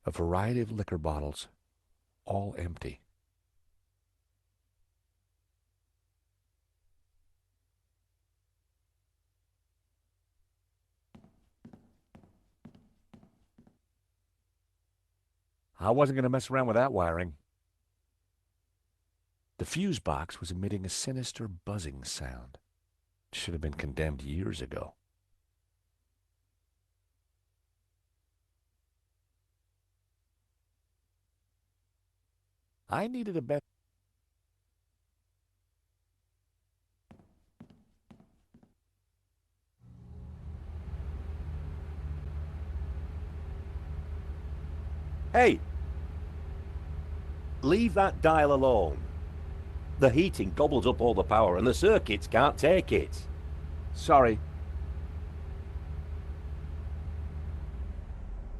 A variety of liquor bottles, all empty. I wasn't going to mess around with that wiring. The fuse box was emitting a sinister buzzing sound. It should have been condemned years ago. I needed a better... Hey! Leave that dial alone. The heating gobbles up all the power and the circuits can't take it. Sorry.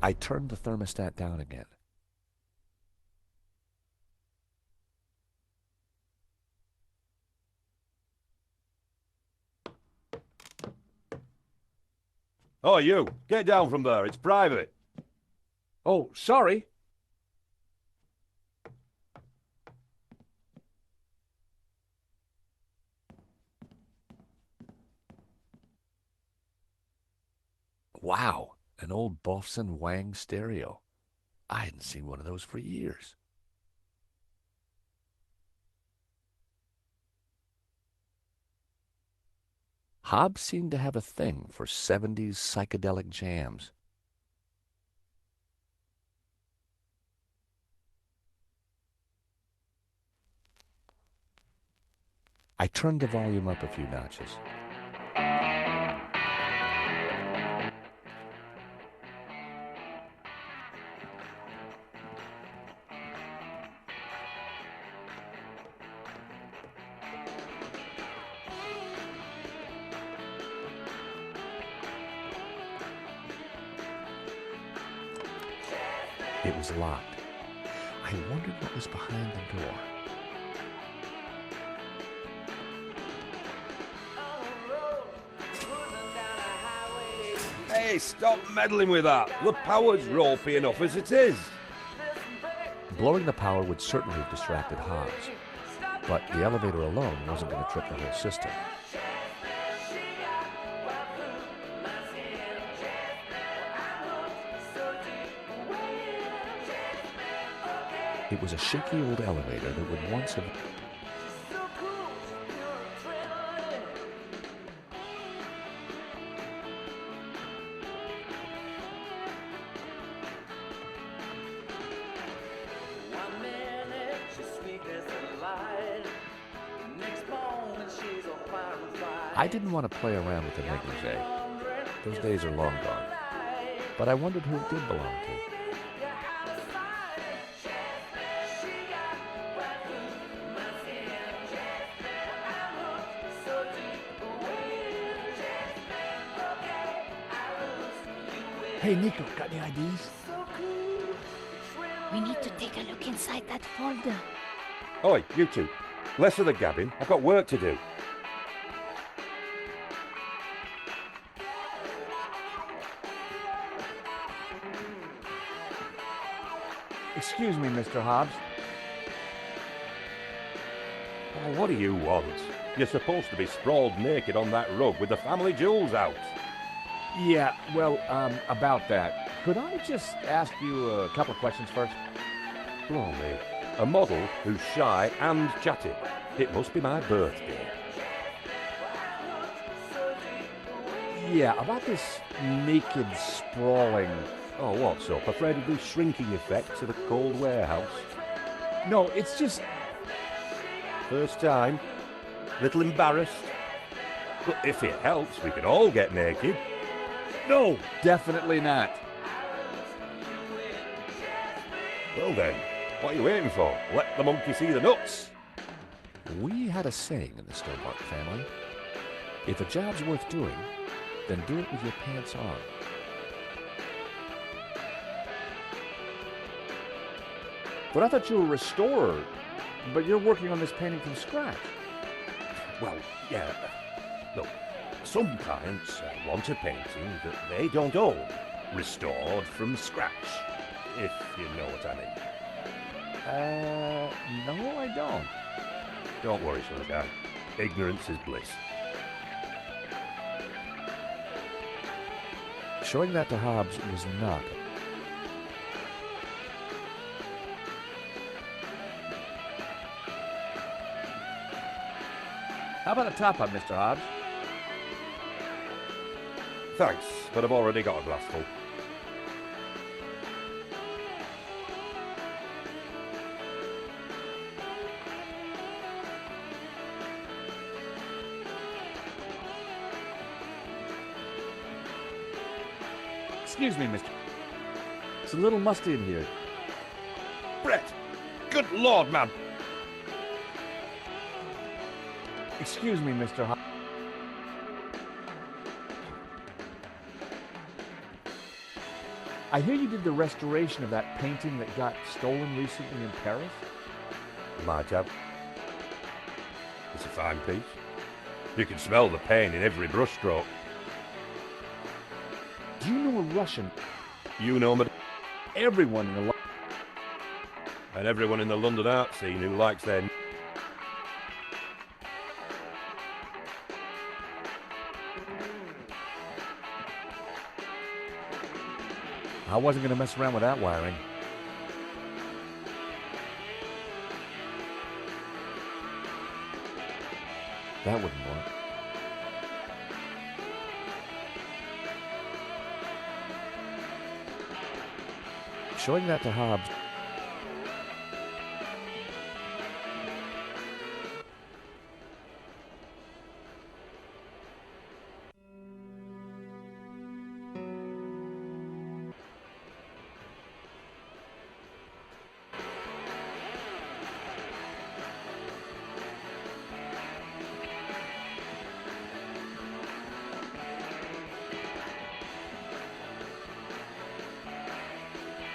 I turned the thermostat down again. Oh, you! Get down from there, it's private. Oh, sorry. Wow, an old Bofson Wang stereo. I hadn't seen one of those for years. Hobbs seemed to have a thing for 70s psychedelic jams. I turned the volume up a few notches. It was locked. I wondered what was behind the door. Hey, stop meddling with that. The power's ropey enough as it is. Blowing the power would certainly have distracted Hobbs, but the elevator alone wasn't going to trip the whole system. It was a shaky old elevator that would once have... I didn't want to play around with the negligee. Those days are long gone. But I wondered who it did belong to. Hey, Nico, got any ideas? We need to take a look inside that folder. Oi, you two. Less of the gabbing. I've got work to do. Excuse me, Mr. Hobbs. Oh, what do you want? You're supposed to be sprawled naked on that rug with the family jewels out. Yeah, well, about that. Could I just ask you a couple of questions first? Blimey. A model who's shy and chatty. It must be my birthday. Yeah, about this naked sprawling... Oh, what's up? Afraid of the shrinking effects of a cold warehouse? No, it's just... First time? Little embarrassed? But if it helps, we can all get naked. No, definitely not. Well then, what are you waiting for? Let the monkey see the nuts. We had a saying in the Stobart family. If a job's worth doing, then do it with your pants on. But I thought you were a restorer, but you're working on this painting from scratch. Well, yeah. Look, some clients want a painting that they don't own, restored from scratch. if you know what I mean. No, I don't. Don't worry, sunshine. Ignorance is bliss. Showing that to Hobbs was not. How about a top-up, Mr. Hobbs? Thanks, but I've already got a glassful. Excuse me, Mr. It's a little musty in here. Brett! Good Lord, man! Excuse me, Mr. Hobbs. I hear you did the restoration of that painting that got stolen recently in Paris? Might have. It's a fine piece. You can smell the pain in every brushstroke. Do you know a Russian? You know, Everyone in the... and everyone in the London art scene who likes their... I wasn't going to mess around with that wiring. That wouldn't work. Showing that to Hobbs.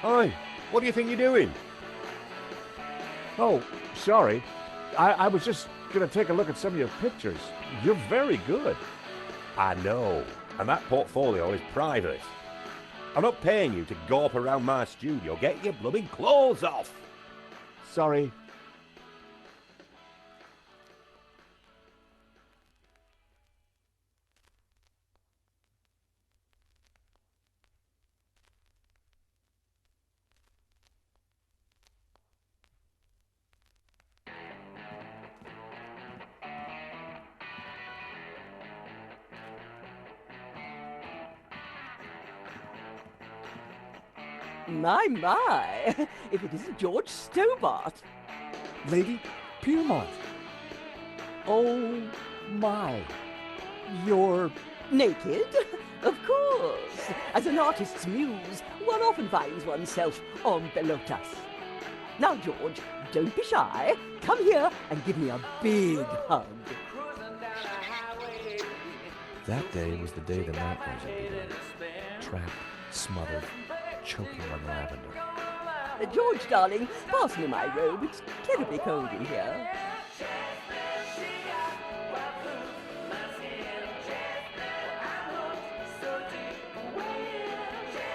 Hi, what do you think you're doing? Oh, sorry. I was just going to take a look at some of your pictures. You're very good. I know, and that portfolio is private. I'm not paying you to gawp around my studio. Get your blooming clothes off! Sorry. My, if it isn't George Stobart. Lady Piermont. Oh, my. You're... Naked? Of course. As an artist's muse, one often finds oneself en pelotas. Now, George, don't be shy. Come here and give me a big hug. That day was the day the nightmares had begun. Trapped, smothered, choking on lavender. George, darling, pass me my robe. It's terribly cold in here.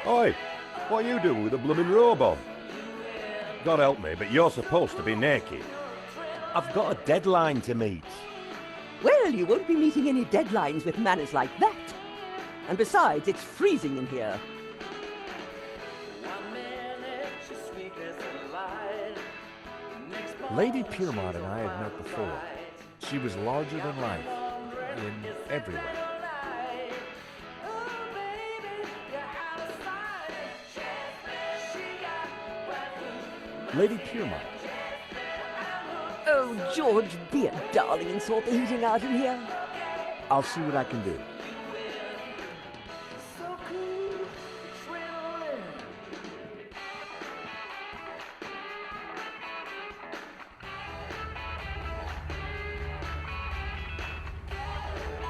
Oi, what are you doing with a blooming robe on? God help me, but you're supposed to be naked. I've got a deadline to meet. Well, you won't be meeting any deadlines with manners like that. And besides, it's freezing in here. Lady Piermont and I had met before. She was larger than life, in every way. Lady Piermont. Oh, George, be a darling and sort the heating out in here. I'll see what I can do.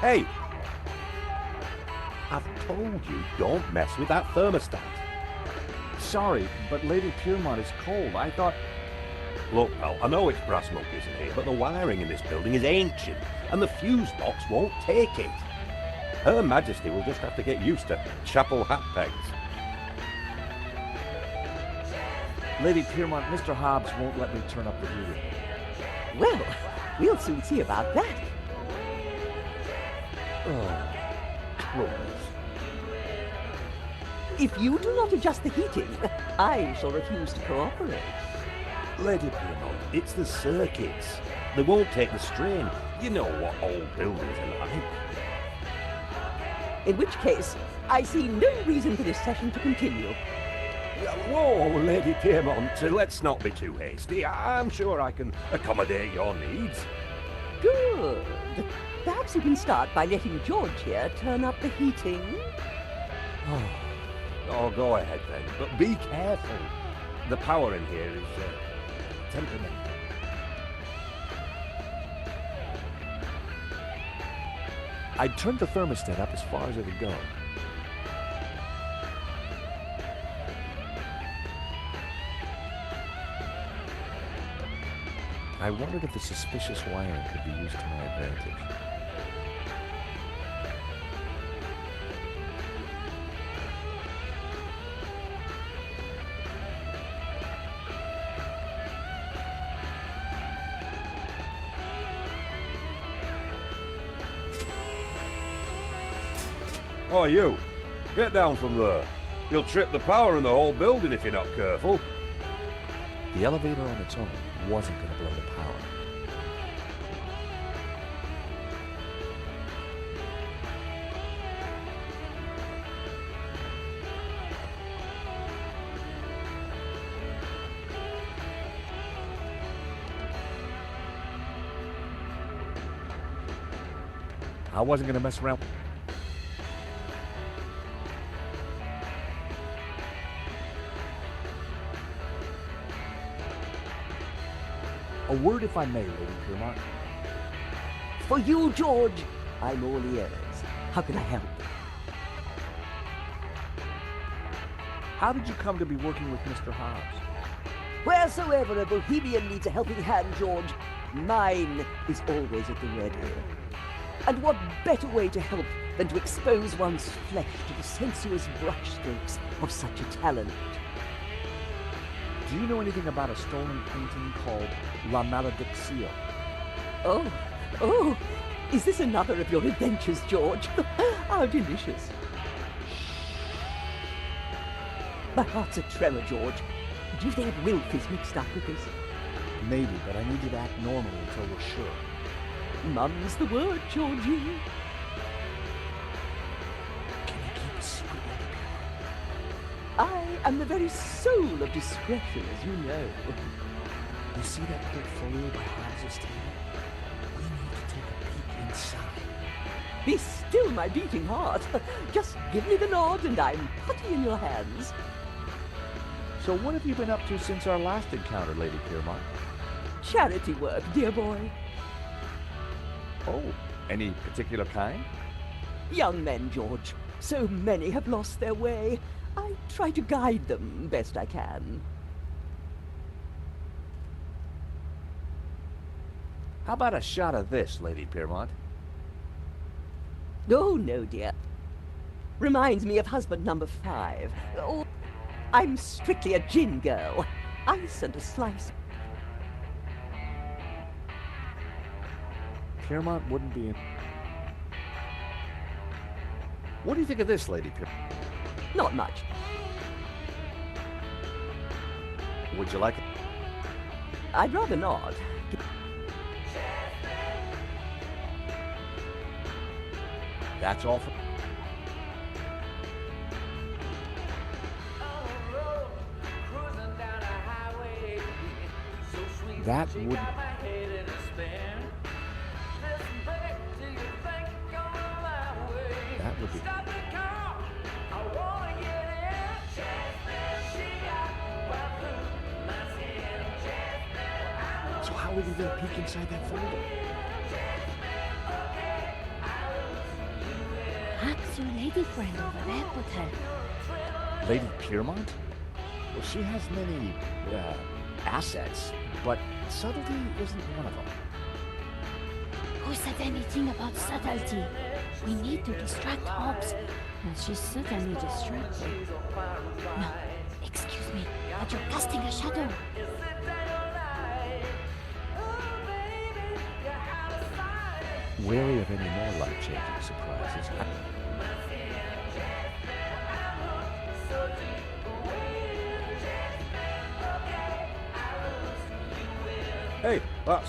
Hey! I've told you, don't mess with that thermostat. Sorry, but Lady Piermont is cold. I thought... Look, pal, I know it's brass monkeys in here, but the wiring in this building is ancient, and the fuse box won't take it. Her Majesty will just have to get used to chapel hat pegs. Lady Piermont, Mr. Hobbs won't let me turn up the heating. Well, we'll soon see about that. Oh, please. If you do not adjust the heating, I shall refuse to cooperate. Lady Piermont, it's the circuits. They won't take the strain. You know what old buildings are like. In which case, I see no reason for this session to continue. Whoa, Lady Piermont, let's not be too hasty. I'm sure I can accommodate your needs. Good. Perhaps you can start by letting George here turn up the heating. Oh, go ahead then, but be careful. The power in here is temperamental. I'd turned the thermostat up as far as it would go. I wondered if the suspicious wiring could be used to my advantage. Oh, you! Get down from there. You'll trip the power in the whole building if you're not careful. The elevator on its own wasn't going to blow the power. I wasn't going to mess around. A word, if I may, Lady Piermont. For you, George, I'm all ears. How can I help? How did you come to be working with Mr. Hobbs? Wheresoever a bohemian needs a helping hand, George, mine is always at the ready. And what better way to help than to expose one's flesh to the sensuous brushstrokes of such a talent? Do you know anything about a stolen painting called La Malediction? Oh, is this another of your adventures, George? How delicious. My heart's a tremor, George. Do you think Wilf is mixed up with this? Maybe, but I need you to act normally until we're sure. Mum's the word, Georgie. Can you keep a secret, Lady Piermont? I am the very soul of discretion, as you know. You see that portfolio by Hobbs's table? We need to take a peek inside. Be still, my beating heart. Just give me the nod and I'm putty in your hands. So what have you been up to since our last encounter, Lady Piermont? Charity work, dear boy. Oh, any particular kind? Young men, George. So many have lost their way. I try to guide them best I can. How about a shot of this, Lady Piermont? Oh, no, dear. Reminds me of husband number 5. Oh, I'm strictly a gin girl. Ice and a slice. Piermont wouldn't be in... What do you think of this, Lady Piermont? Not much. Would you like it? I'd rather not. That's all for... That wouldn't... That would be... So how would you get a peek inside that folder? Perhaps your lady friend over there could help. Lady Piermont? Well, she has many, assets, but subtlety isn't one of them. Who said anything about subtlety? We need to distract Hobbs, and she's certainly distracted. No, excuse me, but that you're casting a shadow. Wary of any more life-changing surprises. Hey, that's